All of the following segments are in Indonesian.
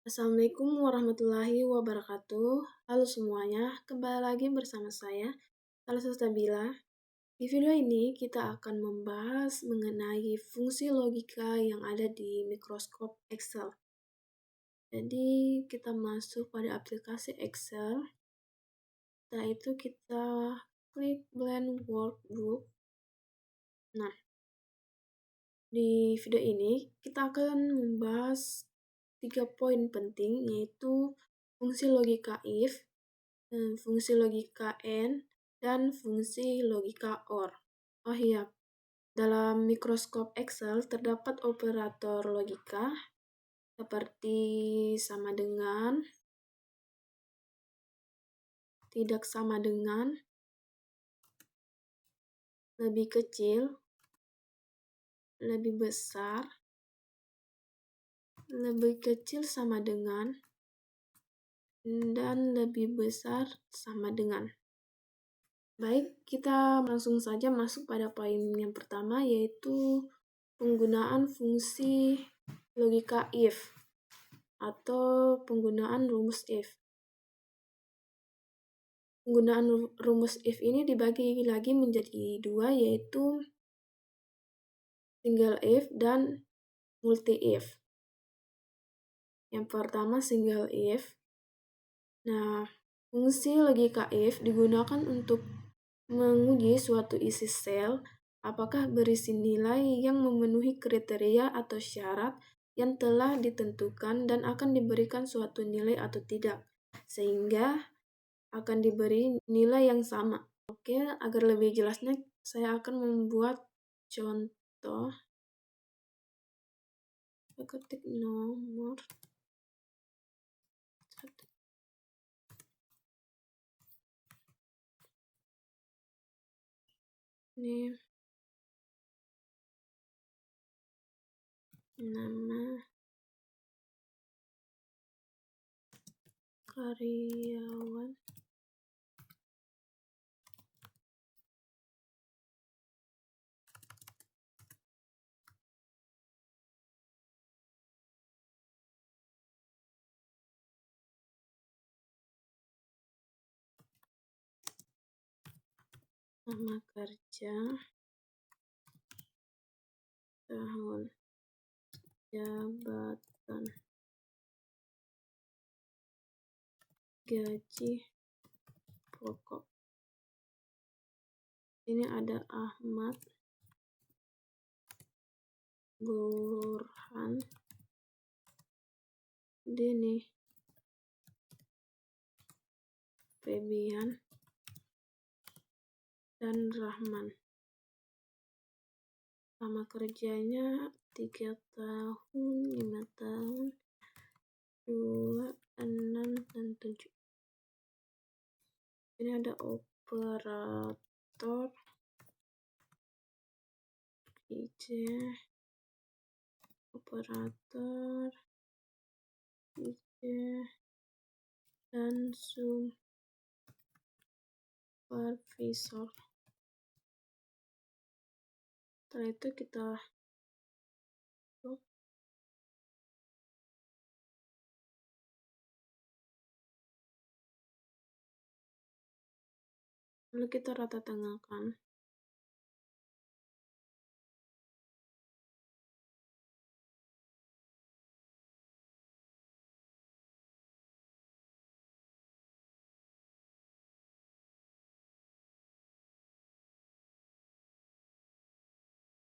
Assalamualaikum warahmatullahi wabarakatuh. Halo semuanya, kembali lagi bersama saya, Salsa Stabila. Di video ini kita akan membahas mengenai fungsi logika yang ada di mikroskop Excel. Jadi kita masuk pada aplikasi Excel. Setelah itu kita klik Blend Workbook. Nah, di video ini kita akan membahas 3 poin penting, yaitu fungsi logika if, fungsi logika AND, dan fungsi logika OR. Oh iya, dalam mikroskop Excel terdapat operator logika seperti sama dengan, tidak sama dengan, lebih kecil, lebih besar, lebih kecil sama dengan, dan lebih besar sama dengan. Baik, kita langsung saja masuk pada poin yang pertama, yaitu penggunaan fungsi logika if atau penggunaan rumus if. Penggunaan rumus if ini dibagi lagi menjadi dua, yaitu single if dan multi if. Yang pertama single if. Nah, fungsi logika if digunakan untuk menguji suatu isi sel apakah berisi nilai yang memenuhi kriteria atau syarat yang telah ditentukan dan akan diberikan suatu nilai atau tidak, sehingga akan diberi nilai yang sama. Oke, agar lebih jelasnya saya akan membuat contoh. Saya ketik nomor 1. Ini nama karyawan nama kerja, tahun, jabatan, gaji pokok. Ini ada Ahmad, Burhan, Deni, Febian, dan Rahman. Lama kerjanya 3 tahun, 5 tahun, 2, 6, dan 7. Ini ada operator IC, operator IC, dan supervisor. Setelah itu kita lalu kita rata tengahkan.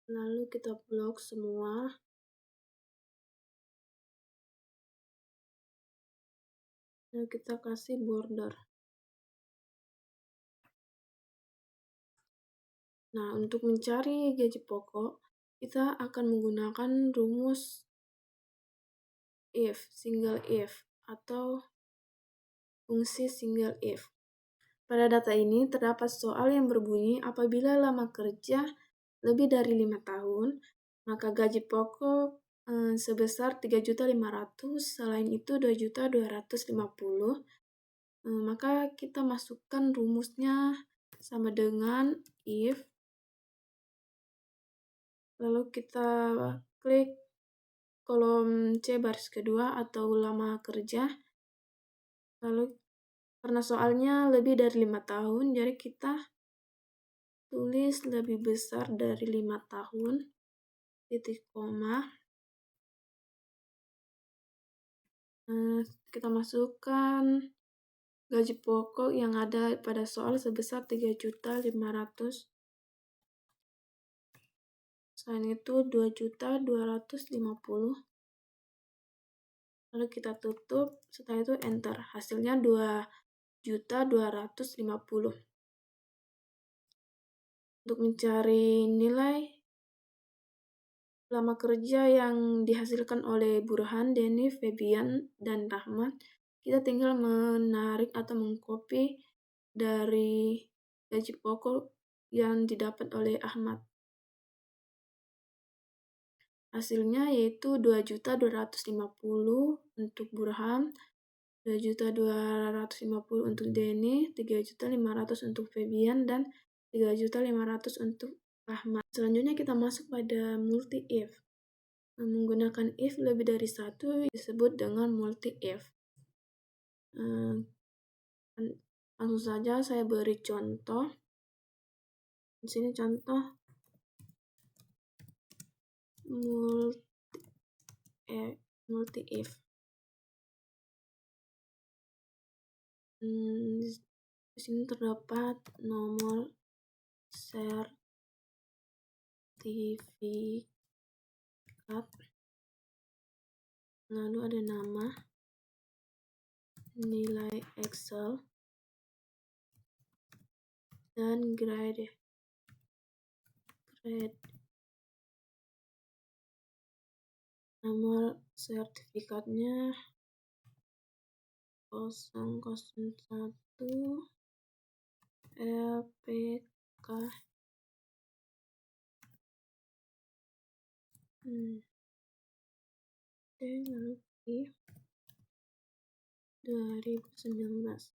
Lalu kita blok semua. Lalu kita kasih border. Nah, untuk mencari gaji pokok, kita akan menggunakan rumus if, single if, atau fungsi single if. Pada data ini terdapat soal yang berbunyi apabila lama kerja lebih dari 5 tahun, maka gaji pokok sebesar 3.500.000, selain itu 2.250.000. Maka kita masukkan rumusnya sama dengan if, lalu kita klik kolom C baris kedua atau lama kerja. Lalu karena soalnya lebih dari 5 tahun, jadi kita tulis lebih besar dari 5 tahun, titik koma. Kita masukkan gaji pokok yang ada pada soal sebesar 3.500.000. Selain itu 2.250.000. Lalu kita tutup, setelah itu enter. Hasilnya 2.250.000. Untuk mencari nilai lama kerja yang dihasilkan oleh Burhan, Denny, Febian, dan Rahmat, kita tinggal menarik atau mengcopy dari gaji pokok yang didapat oleh Ahmad. Hasilnya yaitu 2.250.000 untuk Burhan, 2.250.000 untuk Denny, 3.500.000 untuk Febian, dan 3.500.000 untuk Ahmad. Selanjutnya kita masuk pada multi if. Menggunakan if lebih dari satu disebut dengan multi if. Langsung saja saya beri contoh. Di sini contoh multi if. Di sini terdapat nomor sertifikat, lalu ada nama, nilai Excel, dan grade. Nomor sertifikatnya 001 LPK lalu 2019.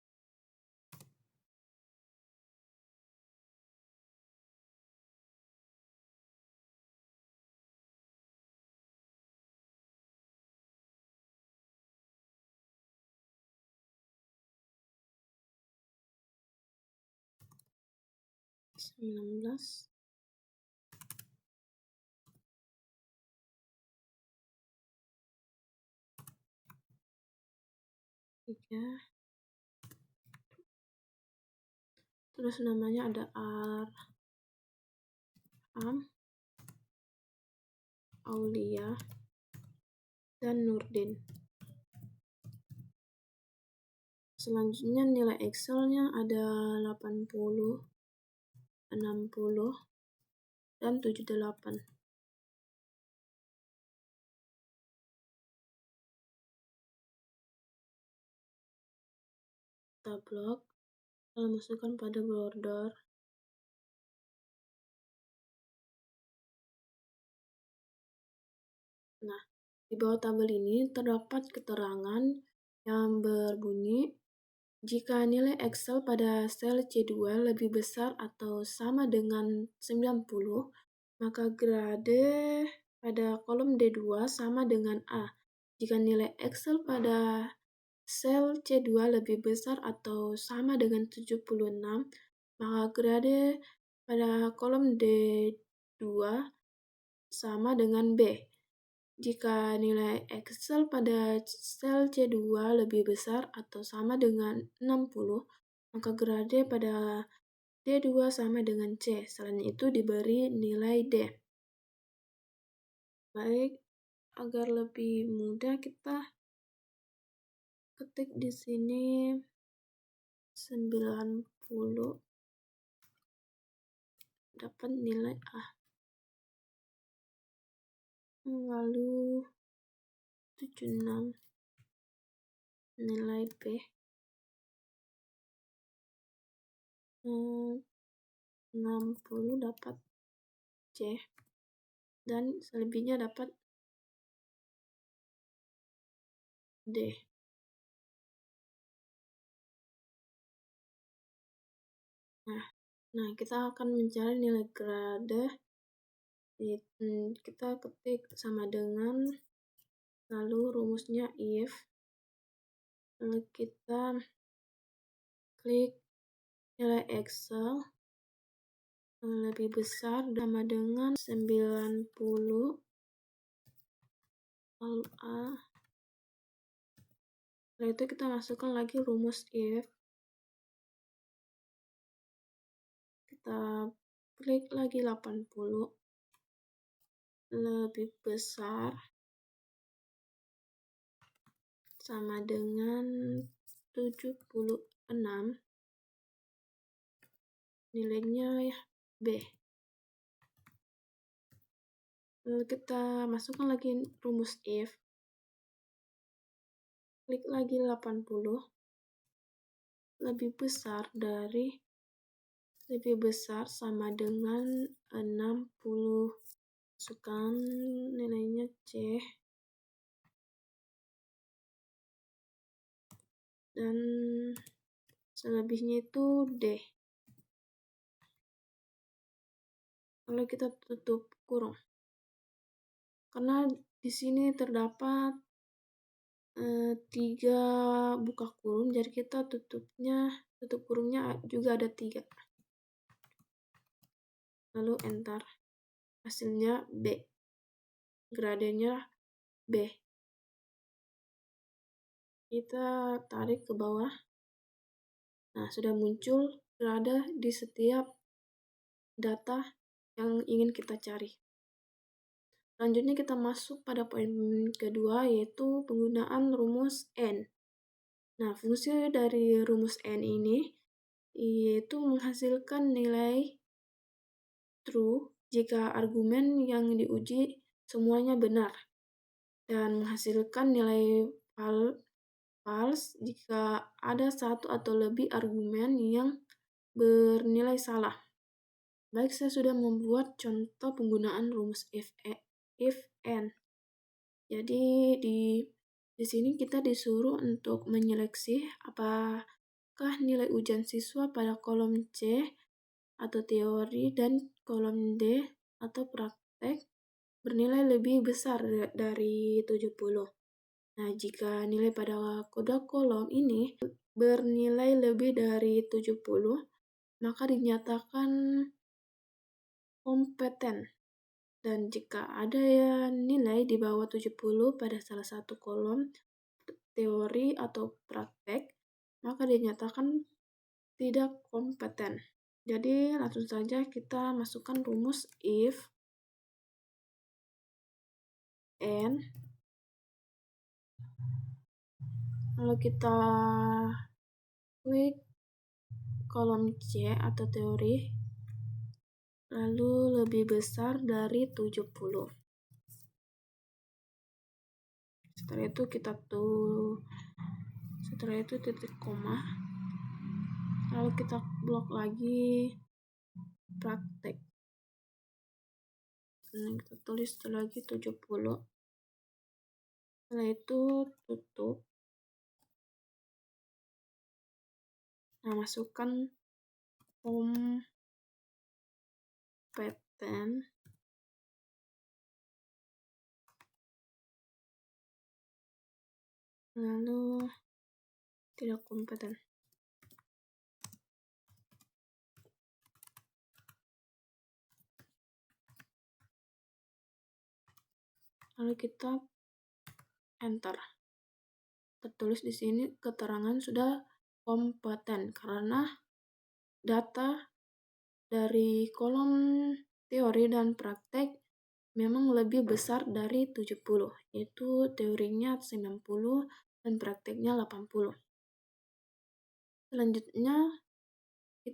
Terus namanya ada Arham, Aulia, dan Nurdin. Selanjutnya nilai Excelnya ada 80, 60, dan 78. Kita blok, kita masukkan pada border. Nah, di bawah tabel ini terdapat keterangan yang berbunyi, jika nilai Excel pada sel C2 lebih besar atau sama dengan 90, maka grade pada kolom D2 sama dengan A. Jika nilai Excel pada sel C2 lebih besar atau sama dengan 76, maka grade pada kolom D2 sama dengan B. Jika nilai Excel pada sel C2 lebih besar atau sama dengan 60, maka grade pada D2 sama dengan C. Selain itu diberi nilai D. Baik, agar lebih mudah kita ketik di sini 90 dapat nilai A. Lalu 76 nilai B. 60 dapat C, dan selebihnya dapat D. Nah, kita akan mencari nilai grade. Kita ketik sama dengan Lalu rumusnya if, lalu kita klik nilai Excel lebih besar sama dengan 90, lalu A. Setelah itu kita masukkan lagi rumus if, kita klik lagi 80 lebih besar sama dengan 76, nilainya ya B. Lalu kita masukkan lagi rumus if, klik lagi 80 lebih besar sama dengan 60, masukkan nilainya C, dan selebihnya itu D. Lalu kita tutup kurung. Karena di sini terdapat 3 buka kurung, jadi kita tutup kurungnya juga ada 3. Lalu enter. Hasilnya B. Gradennya B. Kita tarik ke bawah. Nah, sudah muncul grade di setiap data yang ingin kita cari. Selanjutnya kita masuk pada poin kedua, yaitu penggunaan rumus N. Nah, fungsi dari rumus N ini yaitu menghasilkan nilai true jika argumen yang diuji semuanya benar, dan menghasilkan nilai false jika ada satu atau lebih argumen yang bernilai salah. Baik, saya sudah membuat contoh penggunaan rumus if N. Jadi di sini kita disuruh untuk menyeleksi apakah nilai ujian siswa pada kolom C atau teori dan kolom D atau praktek bernilai lebih besar dari 70. Nah, jika nilai pada kedua kolom ini bernilai lebih dari 70, maka dinyatakan kompeten. Dan jika ada nilai di bawah 70 pada salah satu kolom teori atau praktek, maka dinyatakan tidak kompeten. Jadi langsung saja kita masukkan rumus if N, lalu kita klik kolom C atau teori, lalu lebih besar dari 70. Setelah itu titik koma, lalu kita blok lagi praktek. Kita tulis lagi 70. Setelah itu tutup. Nah, masukkan kompeten, lalu tidak kompeten. Lalu kita enter. Tertulis di sini keterangan sudah kompeten karena data dari kolom teori dan praktek memang lebih besar dari 70, yaitu teorinya 90 dan prakteknya 80. Selanjutnya,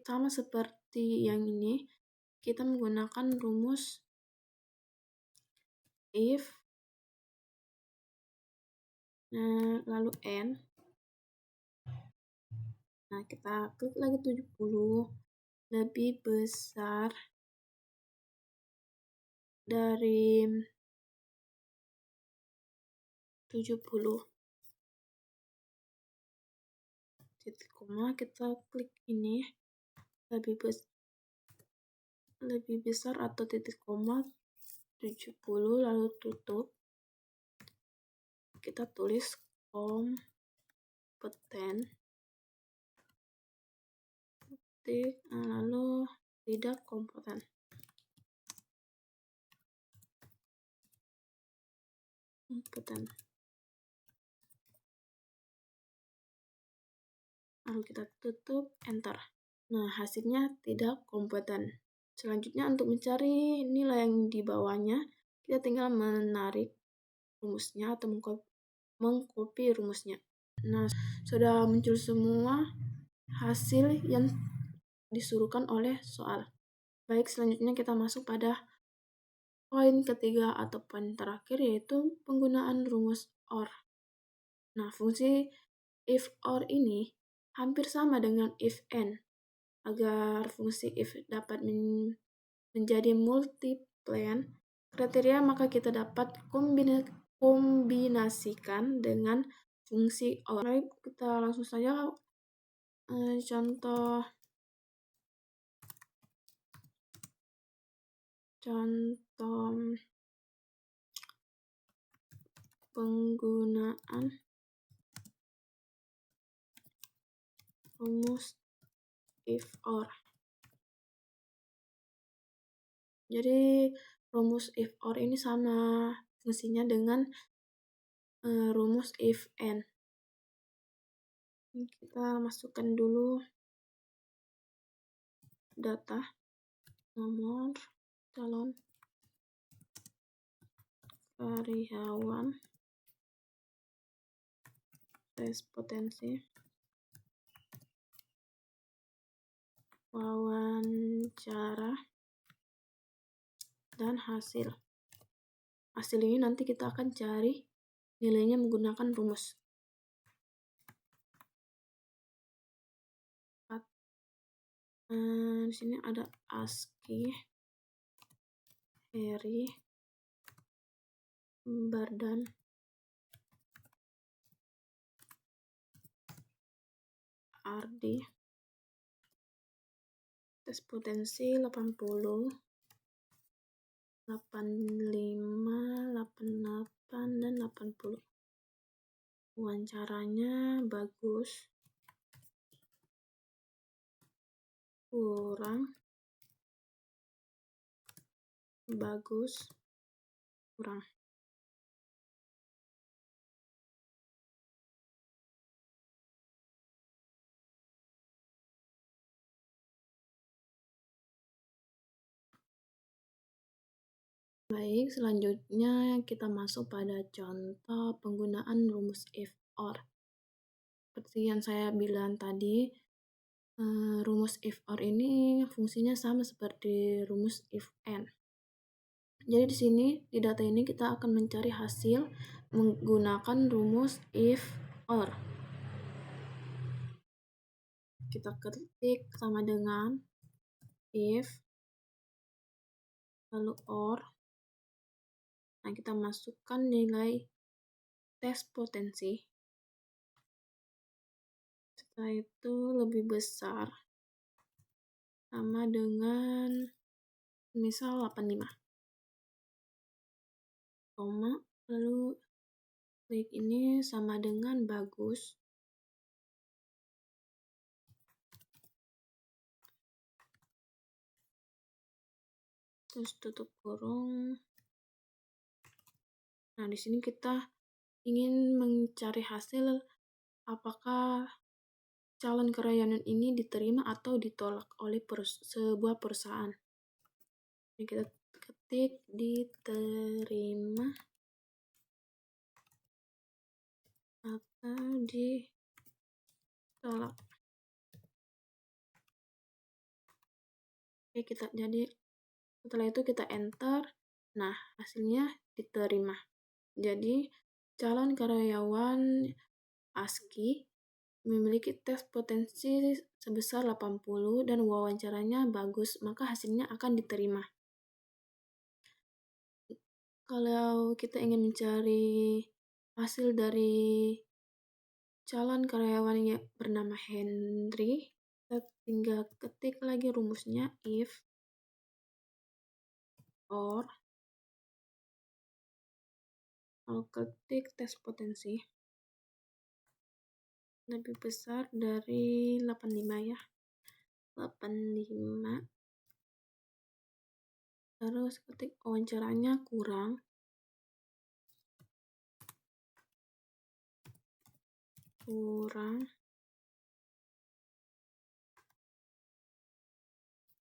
sama seperti yang ini, kita menggunakan rumus if, lalu N. Nah, kita klik lagi 70 lebih besar dari 70. Titik koma, kita klik ini lebih besar atau titik koma 70, lalu tutup. kita tulis kompeten, lalu tidak kompeten. Lalu kita tutup, enter. Nah, hasilnya tidak kompeten. Selanjutnya untuk mencari nilai yang di bawahnya, kita tinggal menarik rumusnya atau mengcopy rumusnya. Nah, sudah muncul semua hasil yang disuruhkan oleh soal. Baik, selanjutnya kita masuk pada poin ketiga atau poin terakhir, yaitu penggunaan rumus OR. Nah, fungsi if OR ini hampir sama dengan if and. Agar fungsi if dapat menjadi multiplan kriteria, maka kita dapat kombinasikan dengan fungsi OR. Baik, kita langsung saja contoh penggunaan rumus if OR. Jadi rumus if OR ini sama fungsinya dengan rumus if and. Kita masukkan dulu data, nomor calon karyawan, tes potensi, wawancara, dan hasil. Hasil ini nanti kita akan cari nilainya menggunakan rumus. Di sini ada ASCII, Heri, Bardan, Ardi, tes potensi 80, 85, 88, dan 80. Wawancaranya bagus, kurang, bagus, kurang. Baik, selanjutnya kita masuk pada contoh penggunaan rumus if OR. Seperti yang saya bilang tadi, rumus if OR ini fungsinya sama seperti rumus if and. Jadi di sini, di data ini kita akan mencari hasil menggunakan rumus if OR. Kita ketik sama dengan if, lalu OR. Nah, kita masukkan nilai tes potensi. Setelah itu lebih besar, sama dengan misal 85. Koma, lalu klik ini sama dengan bagus. Terus tutup kurung. Nah, di sini kita ingin mencari hasil apakah calon karyawan ini diterima atau ditolak oleh sebuah perusahaan. Jadi kita ketik diterima atau ditolak. Oke, setelah itu kita enter. Nah, hasilnya diterima. Jadi, calon karyawan ASCII memiliki tes potensi sebesar 80 dan wawancaranya bagus, maka hasilnya akan diterima. Kalau kita ingin mencari hasil dari calon karyawan yang bernama Henry, kita tinggal ketik lagi rumusnya if OR, Kalau ketik tes potensi lebih besar dari 85 ya. 85. Terus ketik wawancaranya kurang.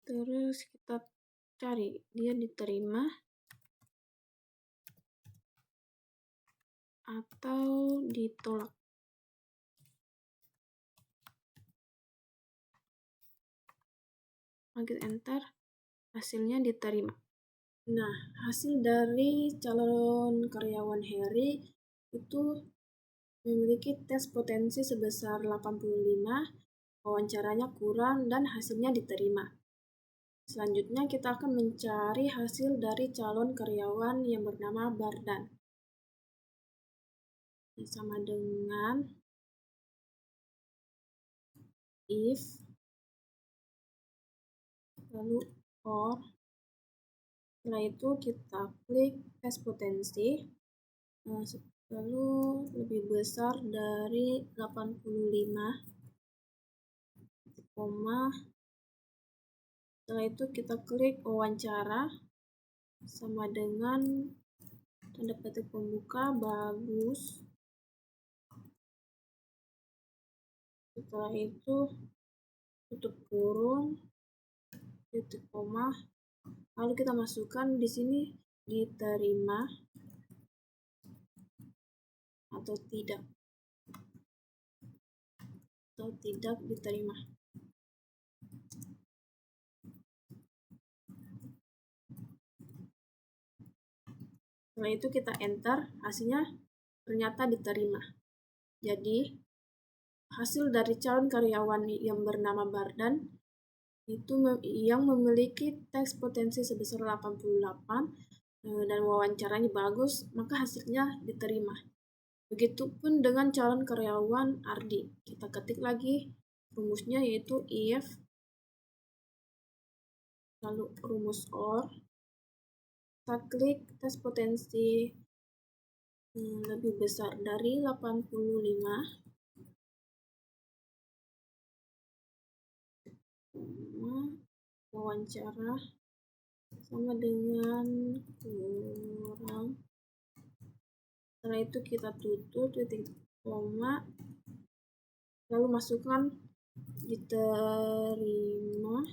Terus kita cari dia diterima atau ditolak. Lanjut enter, hasilnya diterima. Nah, hasil dari calon karyawan Heri itu memiliki tes potensi sebesar 85, wawancaranya kurang, dan hasilnya diterima. Selanjutnya kita akan mencari hasil dari calon karyawan yang bernama Bardan. Sama dengan if, lalu or. Setelah itu kita klik tes potensi, lalu lebih besar dari 85, setelah itu kita klik wawancara, sama dengan tanda petik pembuka bagus. Setelah itu tutup kurung, titik koma, lalu kita masukkan di sini diterima atau tidak diterima. Setelah itu kita enter, hasilnya ternyata diterima. Jadi hasil dari calon karyawan yang bernama Bardan itu yang memiliki tes potensi sebesar 88 dan wawancaranya bagus, maka hasilnya diterima. Begitupun dengan calon karyawan Ardi. Kita ketik lagi rumusnya, yaitu if, lalu rumus or. Kita klik tes potensi lebih besar dari 85, wawancara sama dengan kurang. Setelah itu kita tutup titik koma, lalu masukkan diterima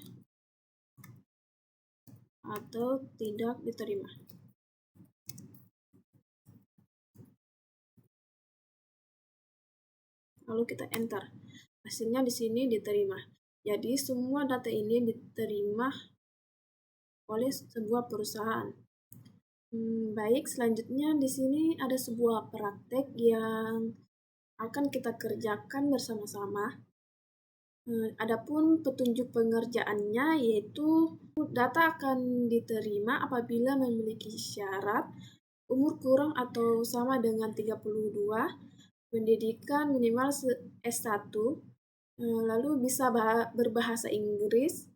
atau tidak diterima. Lalu kita enter, hasilnya di sini diterima. Jadi semua data ini diterima oleh sebuah perusahaan. Baik, selanjutnya di sini ada sebuah praktek yang akan kita kerjakan bersama-sama. Adapun petunjuk pengerjaannya yaitu data akan diterima apabila memiliki syarat umur kurang atau sama dengan 32, pendidikan minimal S1, lalu bisa berbahasa Inggris,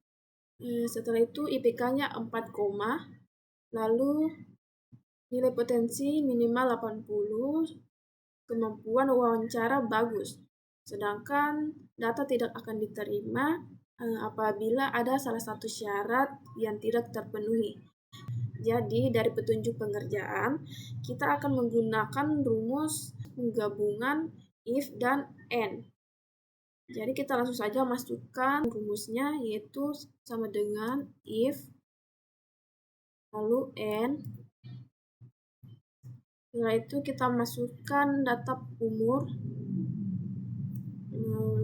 setelah itu IPK-nya 4, lalu nilai potensi minimal 80, kemampuan wawancara bagus. Sedangkan data tidak akan diterima apabila ada salah satu syarat yang tidak terpenuhi. Jadi dari petunjuk pengerjaan, kita akan menggunakan rumus penggabungan if dan and. Jadi kita langsung saja masukkan rumusnya, yaitu sama dengan if, lalu and. Setelah itu kita masukkan data umur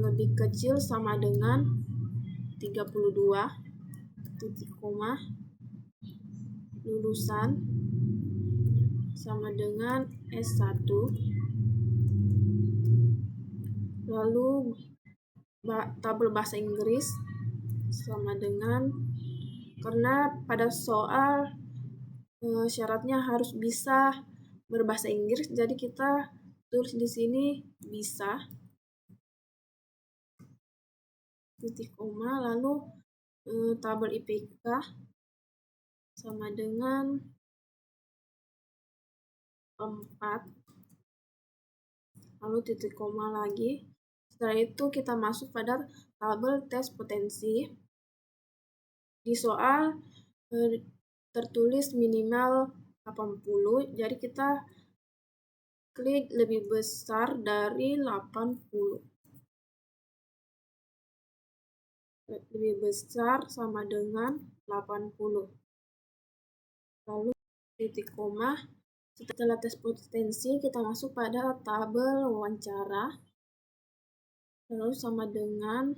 lebih kecil sama dengan 32, titik koma, lulusan sama dengan S1, lalu tabel bahasa Inggris sama dengan, karena pada soal syaratnya harus bisa berbahasa Inggris, jadi kita tulis di sini bisa, titik koma, lalu tabel IPK sama dengan 4, lalu titik koma lagi. Setelah itu kita masuk pada tabel tes potensi. Di soal tertulis minimal 80, jadi kita klik lebih besar dari 80. Lebih besar sama dengan 80. Lalu titik koma. Setelah tes potensi, kita masuk pada tabel wawancara. Lalu sama dengan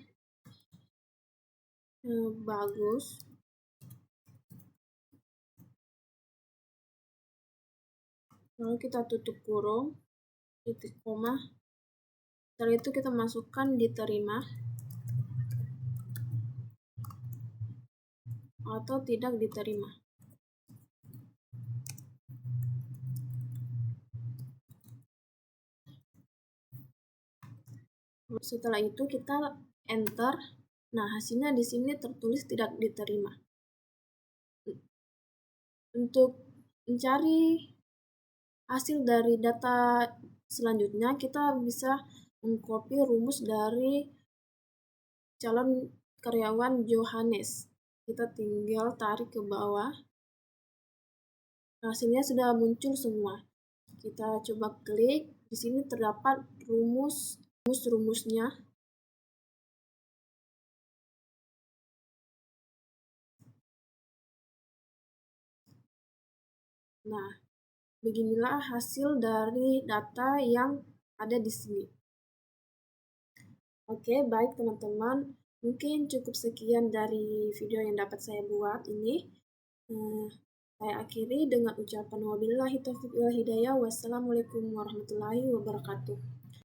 bagus. Lalu kita tutup kurung, titik koma. Setelah itu kita masukkan diterima atau tidak diterima. Setelah itu kita enter. Nah, hasilnya di sini tertulis tidak diterima. Untuk mencari hasil dari data selanjutnya, kita bisa mengcopy rumus dari calon karyawan Johannes. Kita tinggal tarik ke bawah. Hasilnya sudah muncul semua. Kita coba klik. Di sini terdapat rumusnya. Nah, beginilah hasil dari data yang ada di sini. Oke, baik teman-teman. Mungkin cukup sekian dari video yang dapat saya buat ini. Saya akhiri dengan ucapan wabillahi taufiq wal hidayah. Wassalamualaikum warahmatullahi wabarakatuh.